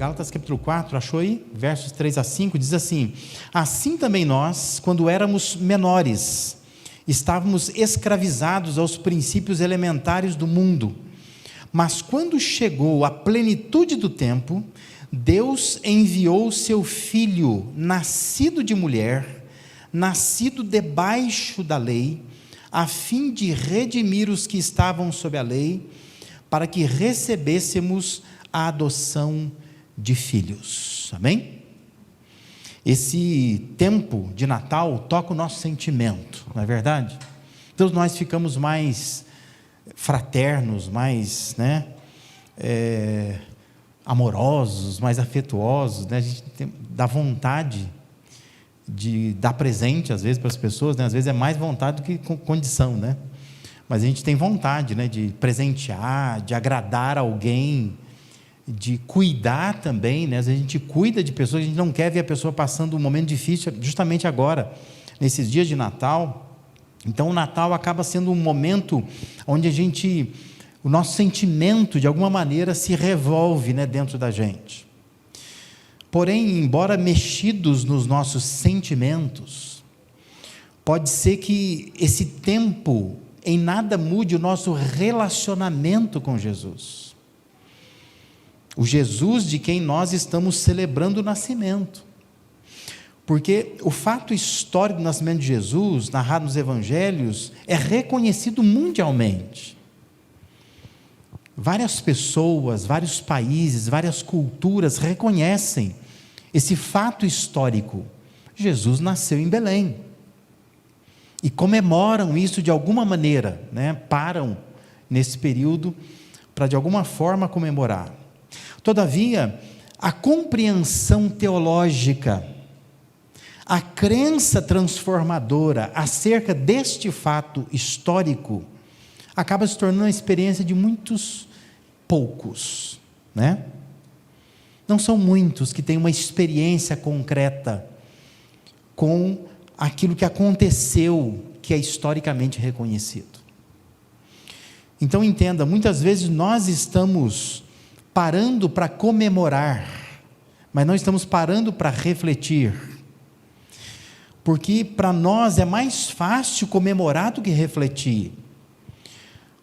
Gálatas capítulo 4, achou aí? Versos 3 a 5, diz assim: assim também nós, quando éramos menores, estávamos escravizados aos princípios elementares do mundo, mas quando chegou a plenitude do tempo, Deus enviou seu Filho, nascido de mulher, nascido debaixo da lei, a fim de redimir os que estavam sob a lei, para que recebêssemos a adoção de filhos. Amém? Esse tempo de Natal toca o nosso sentimento, não é verdade? Então nós ficamos mais fraternos, mais, amorosos, mais afetuosos, a gente dá vontade de dar presente às vezes para as pessoas, às vezes é mais vontade do que condição, mas a gente tem vontade, de presentear, de agradar alguém, de cuidar também, às vezes a gente cuida de pessoas, a gente não quer ver a pessoa passando um momento difícil, justamente agora, nesses dias de Natal. Então o Natal acaba sendo um momento onde o nosso sentimento de alguma maneira se revolve dentro da gente. Porém, embora mexidos nos nossos sentimentos, pode ser que esse tempo em nada mude o nosso relacionamento com Jesus. O Jesus de quem nós estamos celebrando o nascimento. Porque o fato histórico do nascimento de Jesus, narrado nos evangelhos, é reconhecido mundialmente. Várias pessoas, vários países, várias culturas reconhecem esse fato histórico. Jesus nasceu em Belém. E comemoram isso de alguma maneira, param nesse período para de alguma forma comemorar. Todavia, a compreensão teológica, a crença transformadora acerca deste fato histórico, acaba se tornando uma experiência de muitos poucos, Não são muitos que têm uma experiência concreta com aquilo que aconteceu, que é historicamente reconhecido. Então entenda, muitas vezes nós estamos parando para comemorar, mas não estamos parando para refletir, porque para nós é mais fácil comemorar do que refletir.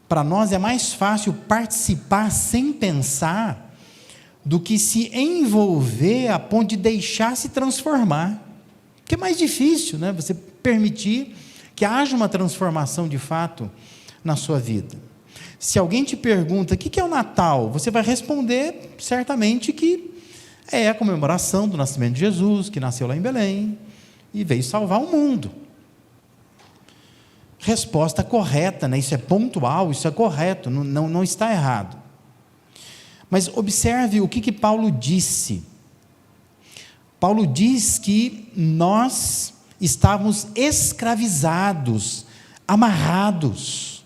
Para nós é mais fácil participar sem pensar do que se envolver a ponto de deixar se transformar. Porque é mais difícil, você permitir que haja uma transformação de fato na sua vida. Se alguém te pergunta, o que é o Natal? Você vai responder certamente que é a comemoração do nascimento de Jesus, que nasceu lá em Belém e veio salvar o mundo. Resposta correta, isso é pontual, isso é correto, não está errado. Mas observe o que Paulo disse. Paulo diz que nós estávamos escravizados, amarrados.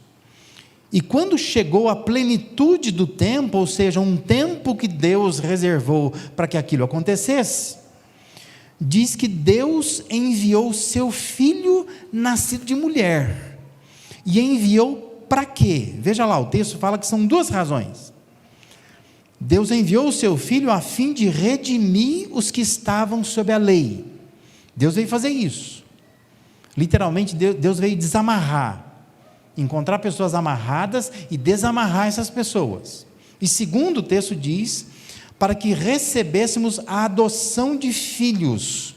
E quando chegou a plenitude do tempo, ou seja, um tempo que Deus reservou para que aquilo acontecesse, diz que Deus enviou seu Filho nascido de mulher. E enviou para quê? Veja lá, o texto fala que são duas razões. Deus enviou o seu Filho a fim de redimir os que estavam sob a lei. Deus veio fazer isso. Literalmente, Deus veio desamarrar. Encontrar pessoas amarradas e desamarrar essas pessoas. E segundo o texto diz, para que recebêssemos a adoção de filhos.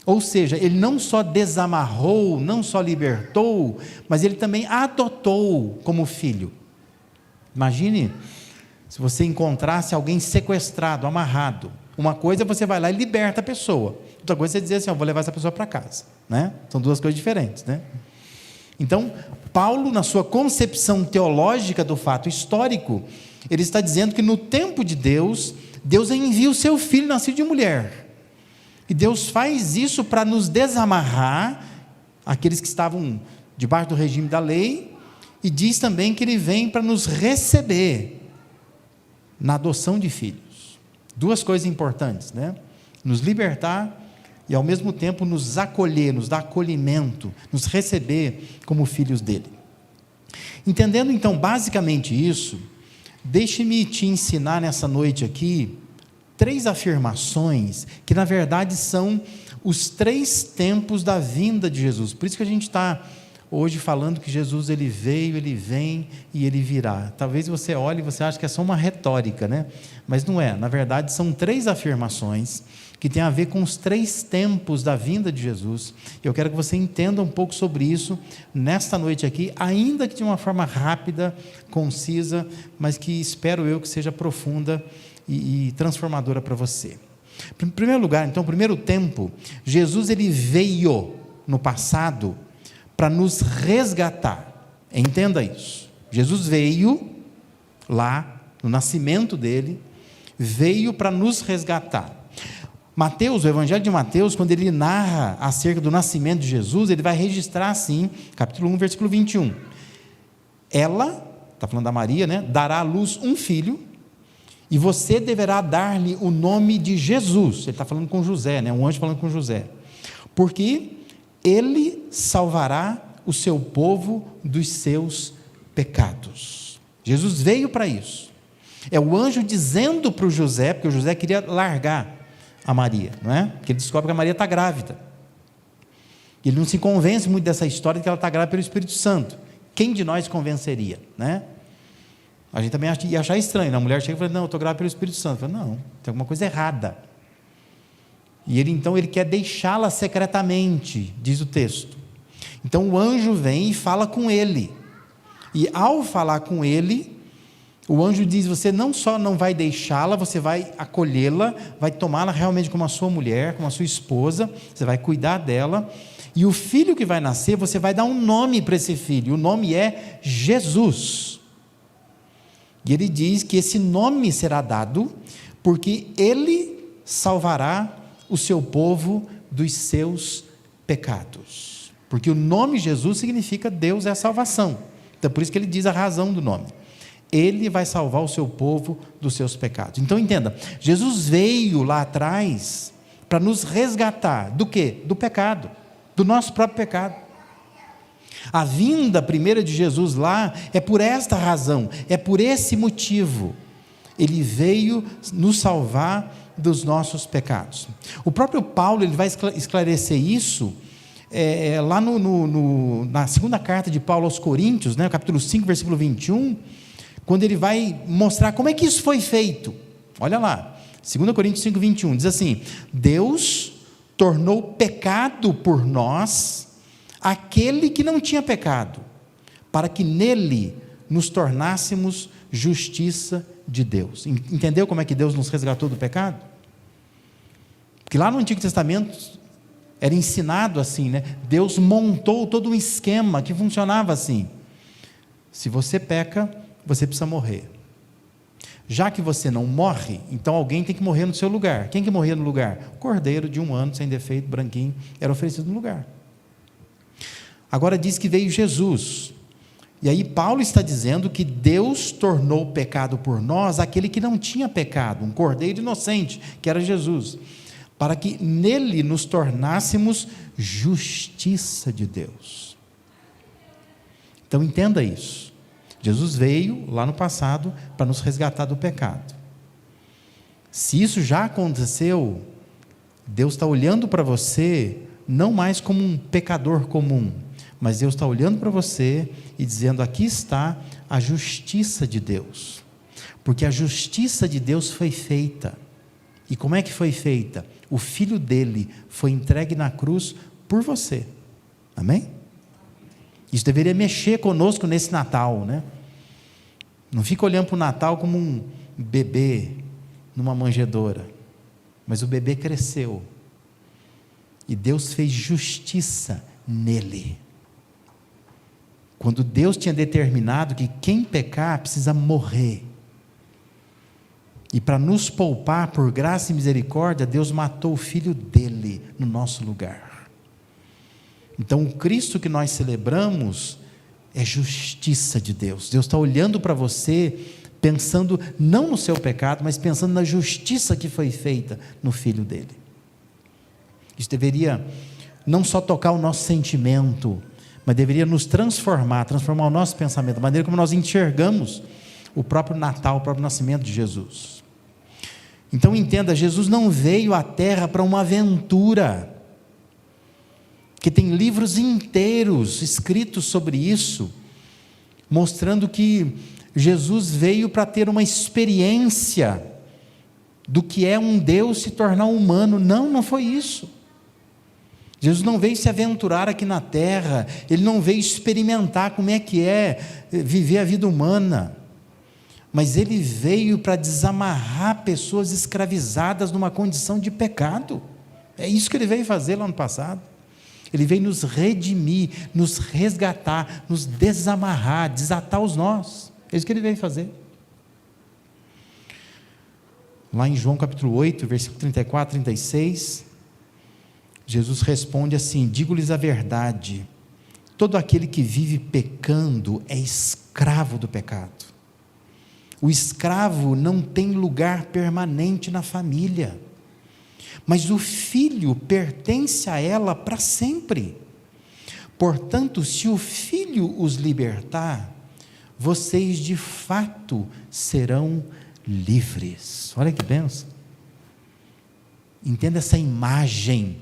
Ou seja, ele não só desamarrou, não só libertou, mas ele também adotou como filho. Imagine se você encontrasse alguém sequestrado, amarrado. Uma coisa é você vai lá e liberta a pessoa. Outra coisa é dizer assim, eu vou levar essa pessoa para casa. São duas coisas diferentes. Então, Paulo, na sua concepção teológica do fato histórico, ele está dizendo que no tempo de Deus, Deus envia o seu Filho nascido de mulher. E Deus faz isso para nos desamarrar, aqueles que estavam debaixo do regime da lei, e diz também que Ele vem para nos receber na adoção de filhos. Duas coisas importantes, nos libertar e ao mesmo tempo nos acolher, nos dar acolhimento, nos receber como filhos dele. Entendendo então basicamente isso, deixe-me te ensinar nessa noite aqui 3 afirmações que na verdade são os 3 tempos da vinda de Jesus. Por isso que a gente está hoje falando que Jesus ele veio, ele vem e ele virá. Talvez você olhe e você ache que é só uma retórica, né? Mas não é. Na verdade são 3 afirmações que tem a ver com os 3 tempos da vinda de Jesus. Eu quero que você entenda um pouco sobre isso nesta noite aqui, ainda que de uma forma rápida, concisa, mas que espero eu que seja profunda e transformadora para você. Em primeiro lugar, então, primeiro tempo, Jesus ele veio no passado para nos resgatar. Entenda isso. Jesus veio lá, no nascimento dele, veio para nos resgatar. Mateus, o Evangelho de Mateus, quando ele narra acerca do nascimento de Jesus, ele vai registrar assim, capítulo 1, versículo 21. Ela, está falando da Maria, né? Dará à luz um filho, e você deverá dar-lhe o nome de Jesus. Ele está falando com José, né? Um anjo falando com José. Porque ele salvará o seu povo dos seus pecados. Jesus veio para isso. É o anjo dizendo para o José, porque o José queria largar a Maria, não é? Porque ele descobre que a Maria está grávida. Ele não se convence muito dessa história de que ela está grávida pelo Espírito Santo. Quem de nós convenceria, né? A gente também ia achar estranho, né? A mulher chega e fala, não, eu estou grávida pelo Espírito Santo. Eu falo, não, tem alguma coisa errada. E ele então ele quer deixá-la secretamente, diz o texto. Então o anjo vem e fala com ele. E ao falar com ele, o anjo diz, você não só não vai deixá-la, você vai acolhê-la, vai tomá-la realmente como a sua mulher, como a sua esposa, você vai cuidar dela, e o filho que vai nascer, você vai dar um nome para esse filho, o nome é Jesus. E ele diz que esse nome será dado, porque ele salvará o seu povo dos seus pecados. Porque o nome Jesus significa Deus é a salvação. Então por isso que ele diz a razão do nome. Ele vai salvar o seu povo dos seus pecados. Então entenda, Jesus veio lá atrás para nos resgatar do quê? Do pecado, do nosso próprio pecado. A vinda primeira de Jesus lá é por esta razão, é por esse motivo. Ele veio nos salvar dos nossos pecados. O próprio Paulo ele vai esclarecer isso lá na segunda carta de Paulo aos Coríntios, né, capítulo 5, versículo 21, quando ele vai mostrar como é que isso foi feito. Olha lá, 2 Coríntios 5, 21, diz assim, Deus tornou pecado por nós aquele que não tinha pecado, para que nele nos tornássemos justiça de Deus. Entendeu como é que Deus nos resgatou do pecado? Porque lá no Antigo Testamento era ensinado assim, né? Deus montou todo um esquema que funcionava assim. Se você peca, você precisa morrer. Já que você não morre, então alguém tem que morrer no seu lugar. Quem que morria no lugar? O cordeiro de 1 ano, sem defeito, branquinho, era oferecido no lugar. Agora diz que veio Jesus. E aí Paulo está dizendo que Deus tornou pecado por nós aquele que não tinha pecado, um cordeiro inocente, que era Jesus, para que nele nos tornássemos justiça de Deus. Então entenda isso. Jesus veio lá no passado para nos resgatar do pecado. Se isso já aconteceu, Deus está olhando para você não mais como um pecador comum, mas Deus está olhando para você e dizendo, aqui está a justiça de Deus, porque a justiça de Deus foi feita. E como é que foi feita? O Filho dele foi entregue na cruz por você. Amém? Isso deveria mexer conosco nesse Natal, né? Não fica olhando para o Natal como um bebê numa manjedoura, mas o bebê cresceu e Deus fez justiça nele. Quando Deus tinha determinado que quem pecar precisa morrer, e para nos poupar por graça e misericórdia, Deus matou o Filho dele no nosso lugar. Então o Cristo que nós celebramos é justiça de Deus. Deus está olhando para você, pensando não no seu pecado, mas pensando na justiça que foi feita no Filho dele. Isso deveria não só tocar o nosso sentimento, mas deveria nos transformar o nosso pensamento, a maneira como nós enxergamos o próprio Natal, o próprio nascimento de Jesus. Então entenda, Jesus não veio à terra para uma aventura, que tem livros inteiros escritos sobre isso, mostrando que Jesus veio para ter uma experiência do que é um Deus se tornar humano. Não, não foi isso. Jesus não veio se aventurar aqui na terra, Ele não veio experimentar como é que é viver a vida humana, mas Ele veio para desamarrar pessoas escravizadas numa condição de pecado. É isso que Ele veio fazer lá no passado. Ele veio nos redimir, nos resgatar, nos desamarrar, desatar os nós. É isso que Ele veio fazer. Lá em João capítulo 8, versículo 34, 36, Jesus responde assim: digo-lhes a verdade, todo aquele que vive pecando é escravo do pecado. O escravo não tem lugar permanente na família, mas o filho pertence a ela para sempre. Portanto, se o filho os libertar, vocês de fato serão livres. Olha que bênção. Entenda essa imagem.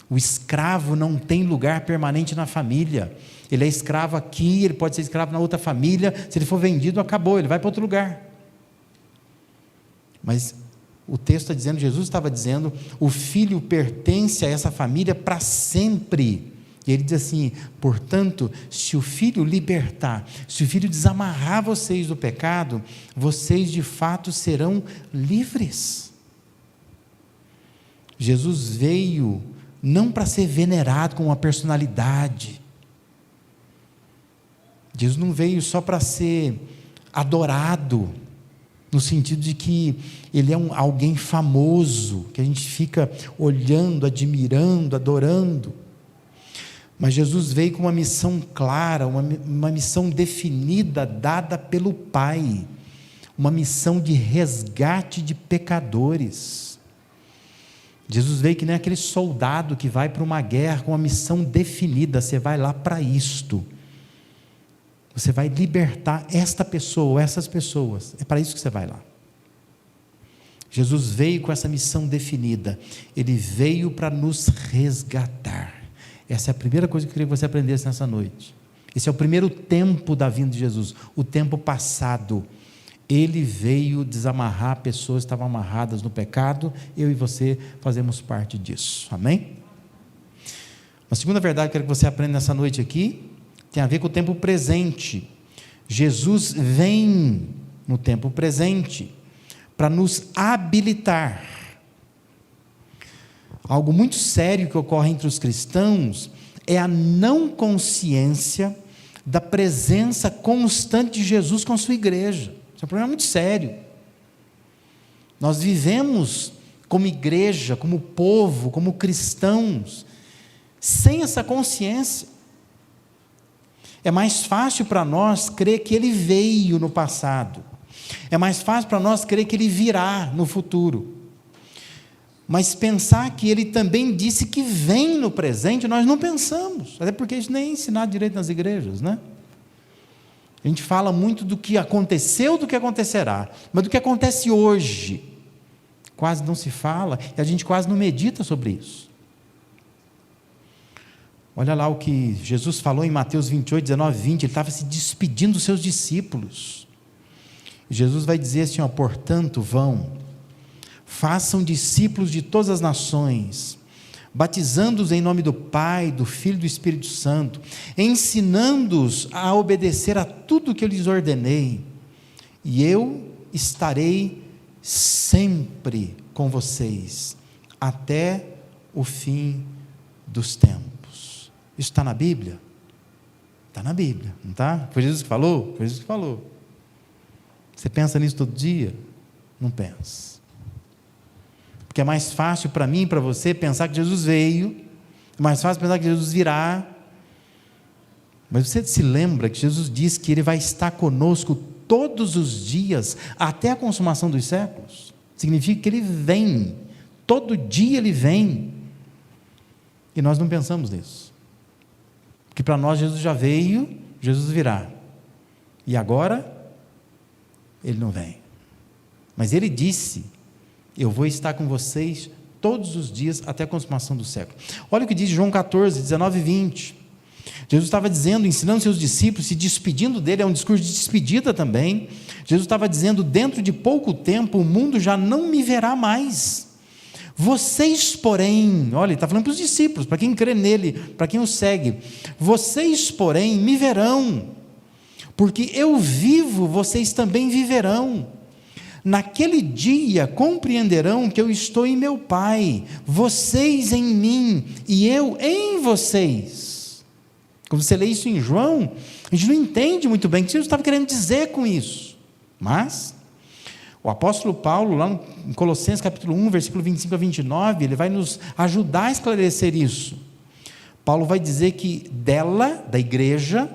O escravo não tem lugar permanente na família. Ele é escravo aqui, ele pode ser escravo na outra família. Se ele for vendido, acabou, ele vai para outro lugar. Mas o texto está dizendo, Jesus estava dizendo, o filho pertence a essa família para sempre. E ele diz assim: portanto, se o filho libertar, se o filho desamarrar vocês do pecado, vocês de fato serão livres. Jesus veio não para ser venerado como uma personalidade. Jesus não veio só para ser adorado, no sentido de que Ele é alguém famoso, que a gente fica olhando, admirando, adorando. Mas Jesus veio com uma missão clara, uma missão definida, dada pelo Pai, uma missão de resgate de pecadores. Jesus veio que nem aquele soldado que vai para uma guerra com uma missão definida. Você vai lá para isto, você vai libertar esta pessoa, essas pessoas, é para isso que você vai lá. Jesus veio com essa missão definida, Ele veio para nos resgatar. Essa é a primeira coisa que eu queria que você aprendesse nessa noite. Esse é o primeiro tempo da vinda de Jesus, o tempo passado. Ele veio desamarrar pessoas que estavam amarradas no pecado. Eu e você fazemos parte disso, amém? Uma segunda verdade que eu quero que você aprenda nessa noite aqui, tem a ver com o tempo presente. Jesus vem no tempo presente para nos habilitar. Algo muito sério que ocorre entre os cristãos é a não consciência da presença constante de Jesus com a sua igreja. Isso é um problema muito sério. Nós vivemos como igreja, como povo, como cristãos, sem essa consciência. É mais fácil para nós crer que Ele veio no passado. É mais fácil para nós crer que Ele virá no futuro. Mas pensar que Ele também disse que vem no presente, nós não pensamos. Até porque isso nem é ensinado direito nas igrejas, né? A gente fala muito do que aconteceu, do que acontecerá, mas do que acontece hoje, quase não se fala, e a gente quase não medita sobre isso. Olha lá o que Jesus falou em Mateus 28, 19, 20, Ele estava se despedindo dos seus discípulos. Jesus vai dizer assim, portanto, vão, façam discípulos de todas as nações, batizando-os em nome do Pai, do Filho e do Espírito Santo, ensinando-os a obedecer a tudo que eu lhes ordenei, e eu estarei sempre com vocês, até o fim dos tempos. Isso está na Bíblia? Está na Bíblia, não está? Foi Jesus que falou? Foi Jesus que falou. Você pensa nisso todo dia? Não pensa. Porque é mais fácil para mim e para você pensar que Jesus veio, é mais fácil pensar que Jesus virá. Mas você se lembra que Jesus disse que Ele vai estar conosco todos os dias, até a consumação dos séculos? Significa que Ele vem, todo dia Ele vem, e nós não pensamos nisso, porque para nós Jesus já veio, Jesus virá, e agora Ele não vem. Mas Ele disse eu vou estar com vocês todos os dias até a consumação do século. Olha o que diz João 14, 19 e 20. Jesus estava dizendo, ensinando seus discípulos, se despedindo dele, é um discurso de despedida também. Jesus estava dizendo, dentro de pouco tempo o mundo já não me verá mais. Vocês, porém, olha, ele está falando para os discípulos, para quem crê nele, para quem o segue, vocês, porém, me verão, porque eu vivo, vocês também viverão. Naquele dia compreenderão que eu estou em meu Pai, vocês em mim e eu em vocês. Quando você lê isso em João, a gente não entende muito bem o que Jesus estava querendo dizer com isso. Mas o apóstolo Paulo, lá em Colossenses capítulo 1, versículo 25 a 29, ele vai nos ajudar a esclarecer isso. Paulo vai dizer que dela, da igreja,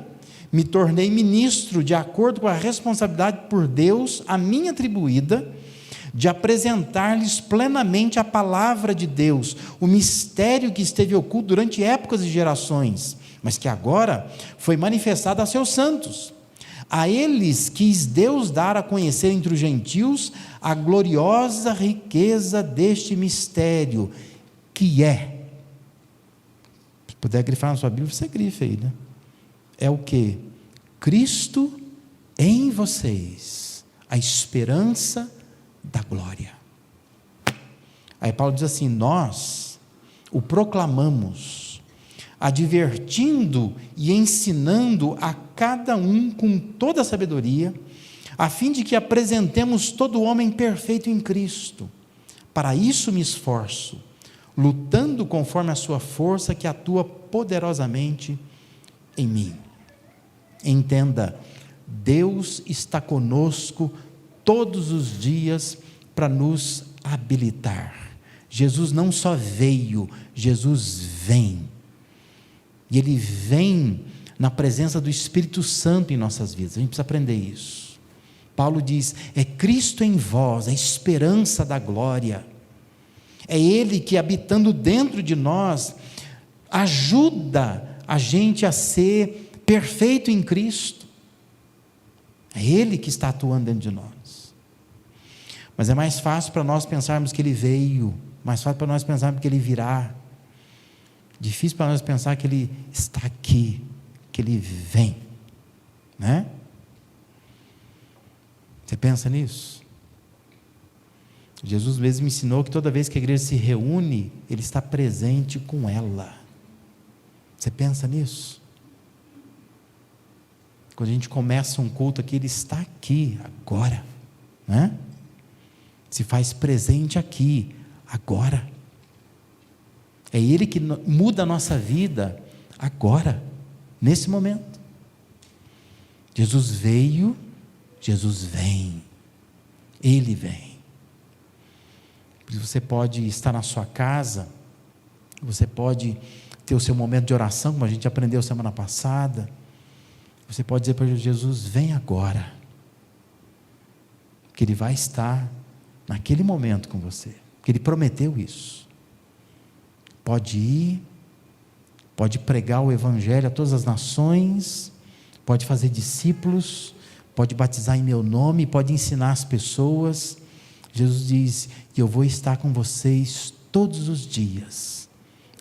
me tornei ministro de acordo com a responsabilidade por Deus a mim atribuída, de apresentar-lhes plenamente a palavra de Deus, o mistério que esteve oculto durante épocas e gerações, mas que agora foi manifestado a seus santos. A eles quis Deus dar a conhecer entre os gentios a gloriosa riqueza deste mistério, que é, se puder grifar na sua Bíblia, você grifa aí, né? É o que? Cristo em vocês, a esperança da glória. Aí Paulo diz assim, nós o proclamamos, advertindo e ensinando a cada um com toda a sabedoria, a fim de que apresentemos todo homem perfeito em Cristo. Para isso me esforço, lutando conforme a sua força que atua poderosamente em mim. Entenda, Deus está conosco todos os dias para nos habilitar. Jesus não só veio, Jesus vem. E Ele vem na presença do Espírito Santo em nossas vidas. A gente precisa aprender isso. Paulo diz, é Cristo em vós, a esperança da glória. É Ele que, habitando dentro de nós, ajuda a gente a ser perfeito em Cristo. É Ele que está atuando dentro de nós. Mas é mais fácil para nós pensarmos que Ele veio, mais fácil para nós pensarmos que Ele virá. Difícil para nós pensar que Ele está aqui, que Ele vem, né? Você pensa nisso? Jesus mesmo me ensinou que toda vez que a igreja se reúne, Ele está presente com ela. Você pensa nisso? Quando a gente começa um culto aqui, Ele está aqui, agora, né? Se faz presente aqui, agora. É Ele que muda a nossa vida, agora, nesse momento. Jesus veio, Jesus vem, Ele vem. Você pode estar na sua casa, você pode ter o seu momento de oração, como a gente aprendeu semana passada. Você pode dizer para Jesus, vem agora, que Ele vai estar naquele momento com você, que Ele prometeu isso. Pode ir, pode pregar o Evangelho a todas as nações, pode fazer discípulos, pode batizar em meu nome, pode ensinar as pessoas. Jesus diz, que eu vou estar com vocês todos os dias,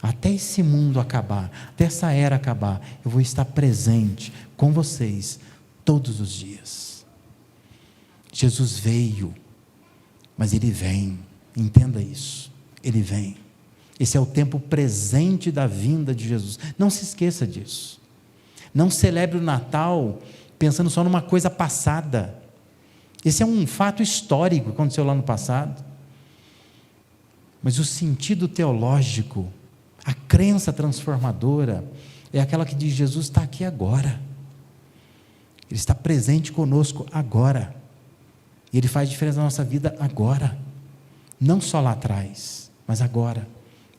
até esse mundo acabar, até essa era acabar, eu vou estar presente com vocês todos os dias. Jesus veio, mas Ele vem, entenda isso, Ele vem. Esse é o tempo presente da vinda de Jesus, não se esqueça disso. Não celebre o Natal pensando só numa coisa passada. Esse é um fato histórico que aconteceu lá no passado, mas o sentido teológico, a crença transformadora, é aquela que diz, Jesus está aqui agora, Ele está presente conosco agora, e Ele faz diferença na nossa vida agora, não só lá atrás, mas agora,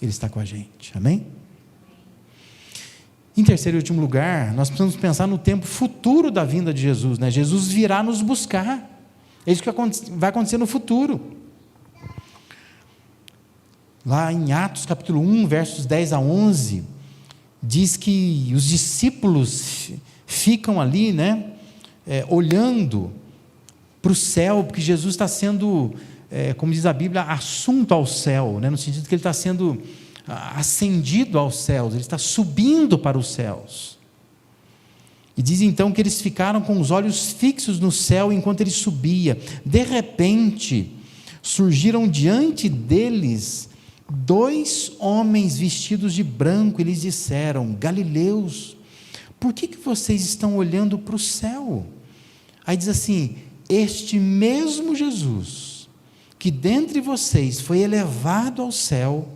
Ele está com a gente, amém? Em terceiro e último lugar, nós precisamos pensar no tempo futuro da vinda de Jesus, né? Jesus virá nos buscar, é isso que vai acontecer no futuro. Lá em Atos capítulo 1, versos 10 a 11, diz que os discípulos ficam ali, né, olhando para o céu, porque Jesus está sendo como diz a Bíblia, assunto ao céu, né? No sentido que ele está sendo ascendido aos céus, ele está subindo para os céus. E diz então que eles ficaram com os olhos fixos no céu enquanto ele subia. De repente, surgiram diante deles 2 homens vestidos de branco e lhes disseram: Galileus, por que vocês estão olhando para o céu? Aí diz assim: este mesmo Jesus, que dentre vocês foi elevado ao céu,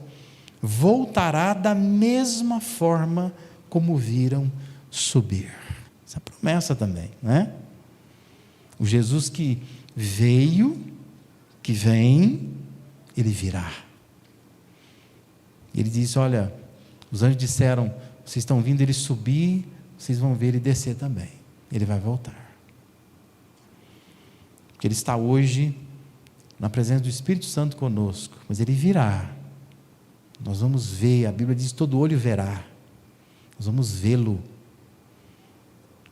voltará da mesma forma como viram subir. Essa promessa também, né? O Jesus que veio, que vem, ele virá. Ele disse: olha, os anjos disseram, vocês estão vindo ele subir, vocês vão ver ele descer também. Ele vai voltar. Porque ele está hoje na presença do Espírito Santo conosco, mas ele virá. Nós vamos ver, a Bíblia diz: todo olho verá. Nós vamos vê-lo,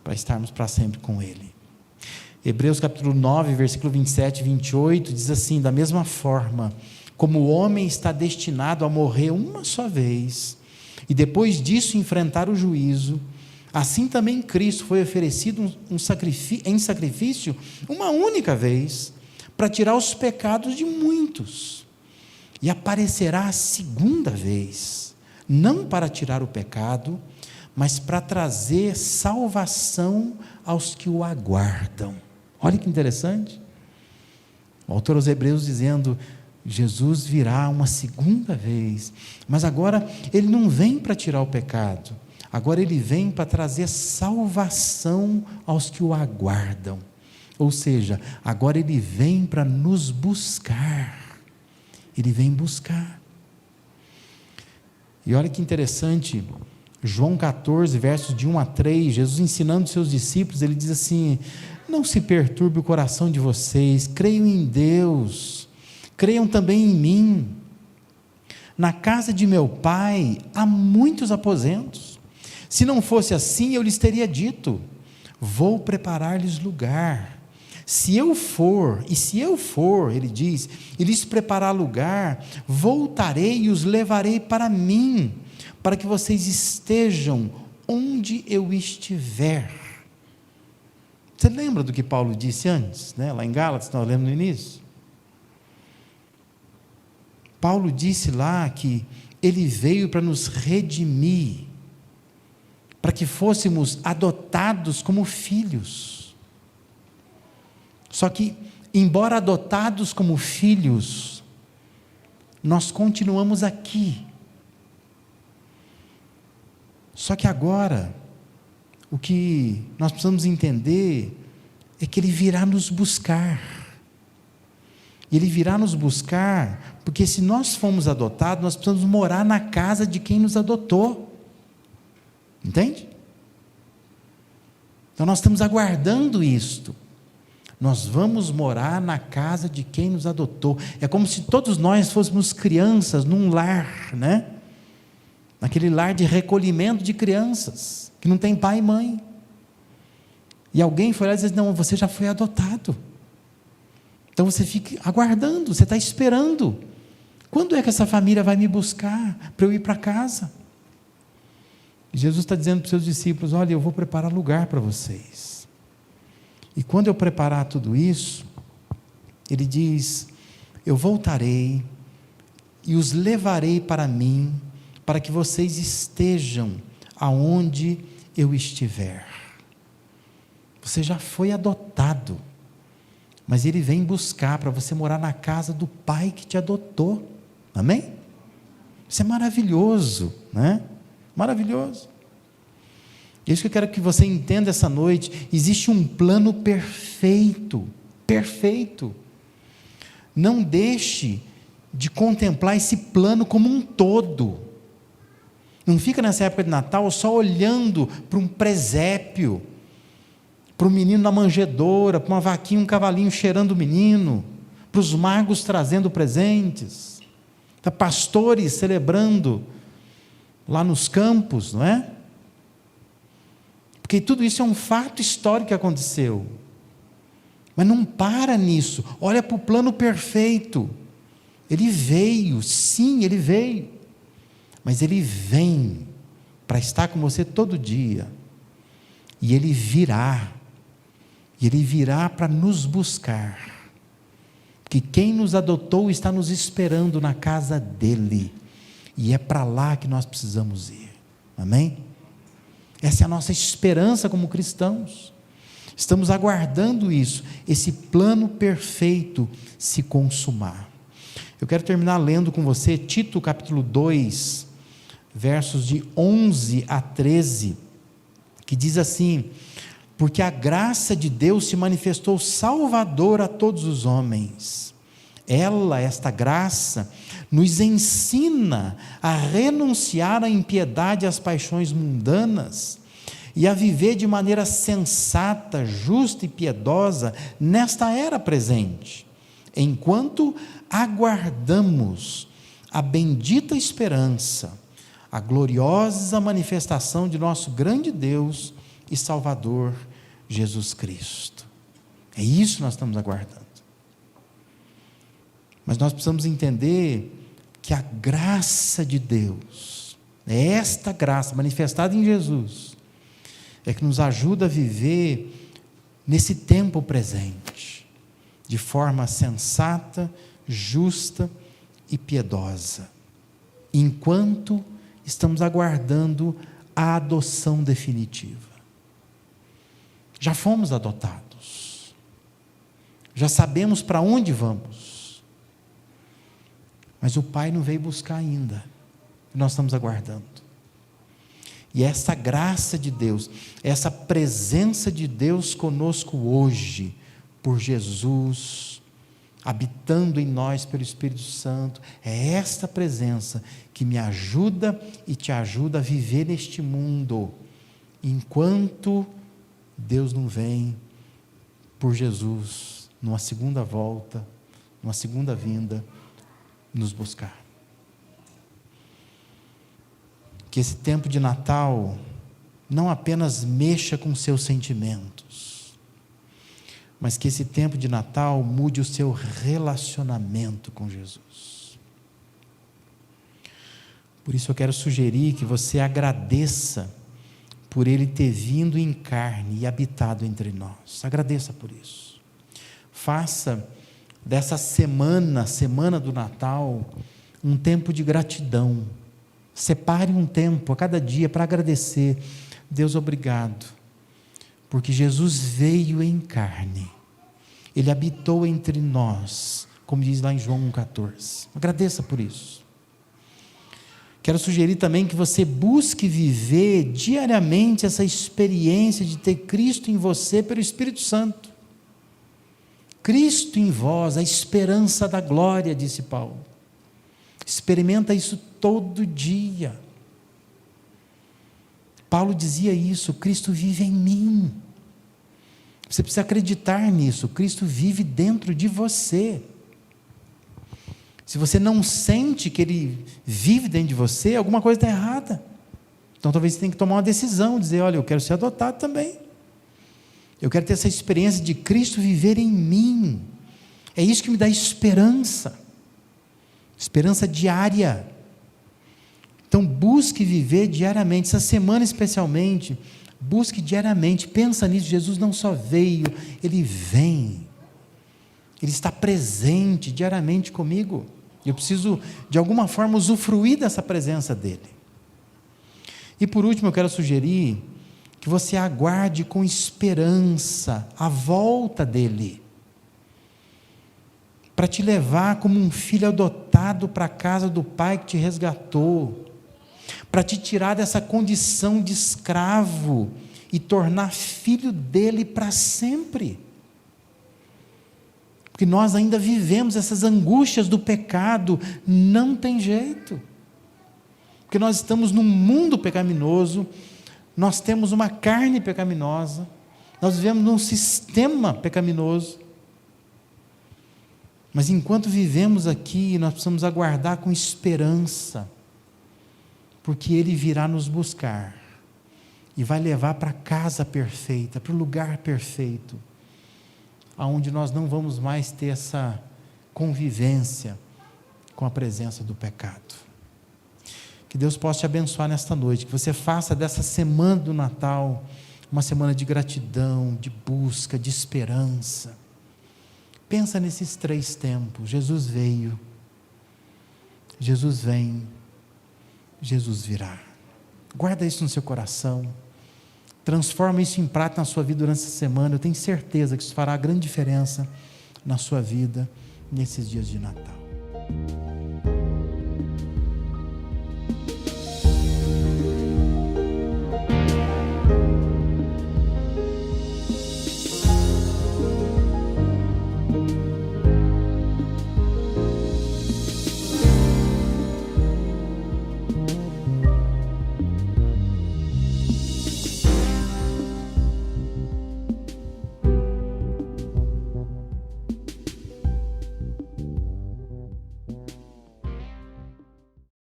para estarmos para sempre com ele. Hebreus capítulo 9, versículo 27 e 28, diz assim: da mesma forma, como o homem está destinado a morrer uma só vez, e depois disso enfrentar o juízo, assim também Cristo foi oferecido em sacrifício uma única vez, para tirar os pecados de muitos, e aparecerá a segunda vez, não para tirar o pecado, mas para trazer salvação aos que o aguardam. Olha que interessante, o autor aos Hebreus dizendo: Jesus virá uma segunda vez, mas agora ele não vem para tirar o pecado, agora ele vem para trazer salvação aos que o aguardam, ou seja, agora ele vem para nos buscar, ele vem buscar. E olha que interessante, João 14, versos de 1 a 3, Jesus ensinando seus discípulos, ele diz assim: não se perturbe o coração de vocês, creiam em Deus, creiam também em mim. Na casa de meu Pai há muitos aposentos, se não fosse assim eu lhes teria dito, vou preparar-lhes lugar. Se eu for, ele diz, e lhes preparar lugar, voltarei e os levarei para mim, para que vocês estejam onde eu estiver. Você lembra do que Paulo disse antes, né? Lá em Gálatas, nós lemos no início. Paulo disse lá que ele veio para nos redimir, para que fôssemos adotados como filhos. Só que, embora adotados como filhos, nós continuamos aqui. Só que agora, o que nós precisamos entender é que ele virá nos buscar. Ele virá nos buscar, porque se nós fomos adotados, nós precisamos morar na casa de quem nos adotou. Entende? Então nós estamos aguardando isto. Nós vamos morar na casa de quem nos adotou. É como se todos nós fôssemos crianças num lar, né? Naquele lar de recolhimento de crianças, que não tem pai e mãe. E alguém foi lá e disse: não, você já foi adotado. Então você fica aguardando, você está esperando. Quando é que essa família vai me buscar para eu ir para casa? E Jesus está dizendo para os seus discípulos: olha, eu vou preparar lugar para vocês. E quando eu preparar tudo isso, ele diz: eu voltarei e os levarei para mim, para que vocês estejam aonde eu estiver. Você já foi adotado, mas ele vem buscar para você morar na casa do Pai que te adotou. Amém? Isso é maravilhoso, né? Maravilhoso. É isso que eu quero que você entenda essa noite. Existe um plano perfeito, perfeito. Não deixe de contemplar esse plano como um todo. Não fica nessa época de Natal só olhando para um presépio, para o menino na manjedoura, para uma vaquinha, um cavalinho cheirando o menino, para os magos trazendo presentes, para pastores celebrando lá nos campos, não é? Porque tudo isso é um fato histórico que aconteceu. Mas não para nisso, olha para o plano perfeito. Ele veio, sim, ele veio, mas ele vem para estar com você todo dia, e ele virá para nos buscar, porque quem nos adotou está nos esperando na casa dele, e é para lá que nós precisamos ir, amém? Essa é a nossa esperança como cristãos, estamos aguardando isso, esse plano perfeito se consumar. Eu quero terminar lendo com você Tito capítulo 2, versos de 11 a 13, que diz assim: porque a graça de Deus se manifestou salvadora a todos os homens. Esta graça, nos ensina a renunciar à impiedade e às paixões mundanas, e a viver de maneira sensata, justa e piedosa nesta era presente, enquanto aguardamos a bendita esperança, a gloriosa manifestação de nosso grande Deus e Salvador, Jesus Cristo. É isso que nós estamos aguardando. Mas nós precisamos entender que a graça de Deus, esta graça manifestada em Jesus, é que nos ajuda a viver nesse tempo presente, de forma sensata, justa e piedosa, enquanto estamos aguardando a adoção definitiva. Já fomos adotados, já sabemos para onde vamos, mas o Pai não veio buscar ainda, nós estamos aguardando. E essa graça de Deus, essa presença de Deus conosco hoje, por Jesus, habitando em nós pelo Espírito Santo, é esta presença que me ajuda e te ajuda a viver neste mundo, enquanto Deus não vem por Jesus, numa segunda volta, numa segunda vinda, nos buscar. Que esse tempo de Natal não apenas mexa com seus sentimentos, mas que esse tempo de Natal mude o seu relacionamento com Jesus. Por isso eu quero sugerir que você agradeça por Ele ter vindo em carne e habitado entre nós. Agradeça por isso. Faça dessa semana do Natal, um tempo de gratidão. Separe um tempo a cada dia para agradecer. Deus, obrigado, porque Jesus veio em carne, Ele habitou entre nós, como diz lá em João 1,14. Agradeça por isso. Quero sugerir também que você busque viver diariamente essa experiência de ter Cristo em você pelo Espírito Santo. Cristo em vós, a esperança da glória, disse Paulo. Experimenta isso todo dia. Paulo dizia isso: Cristo vive em mim. Você precisa acreditar nisso, Cristo vive dentro de você. Se você não sente que Ele vive dentro de você, alguma coisa está errada. Então talvez você tenha que tomar uma decisão, dizer: olha, eu quero ser adotado também. Eu quero ter essa experiência de Cristo viver em mim. É isso que me dá esperança. Esperança diária. Então busque viver diariamente, essa semana especialmente, busque diariamente, pensa nisso. Jesus não só veio, Ele vem, Ele está presente diariamente comigo, eu preciso de alguma forma usufruir dessa presença dEle. E por último eu quero sugerir que você aguarde com esperança a volta dEle, para te levar como um filho adotado para a casa do Pai que te resgatou, para te tirar dessa condição de escravo e tornar filho dele para sempre. Porque nós ainda vivemos essas angústias do pecado, não tem jeito. Porque nós estamos num mundo pecaminoso, nós temos uma carne pecaminosa, nós vivemos num sistema pecaminoso. Mas enquanto vivemos aqui, nós precisamos aguardar com esperança, porque Ele virá nos buscar e vai levar para a casa perfeita, para o lugar perfeito, aonde nós não vamos mais ter essa convivência com a presença do pecado. Que Deus possa te abençoar nesta noite, que você faça dessa semana do Natal uma semana de gratidão, de busca, de esperança. Pensa nesses 3 tempos. Jesus veio, Jesus vem, Jesus virá. Guarda isso no seu coração, transforma isso em prática na sua vida durante essa semana. Eu tenho certeza que isso fará grande diferença na sua vida nesses dias de Natal.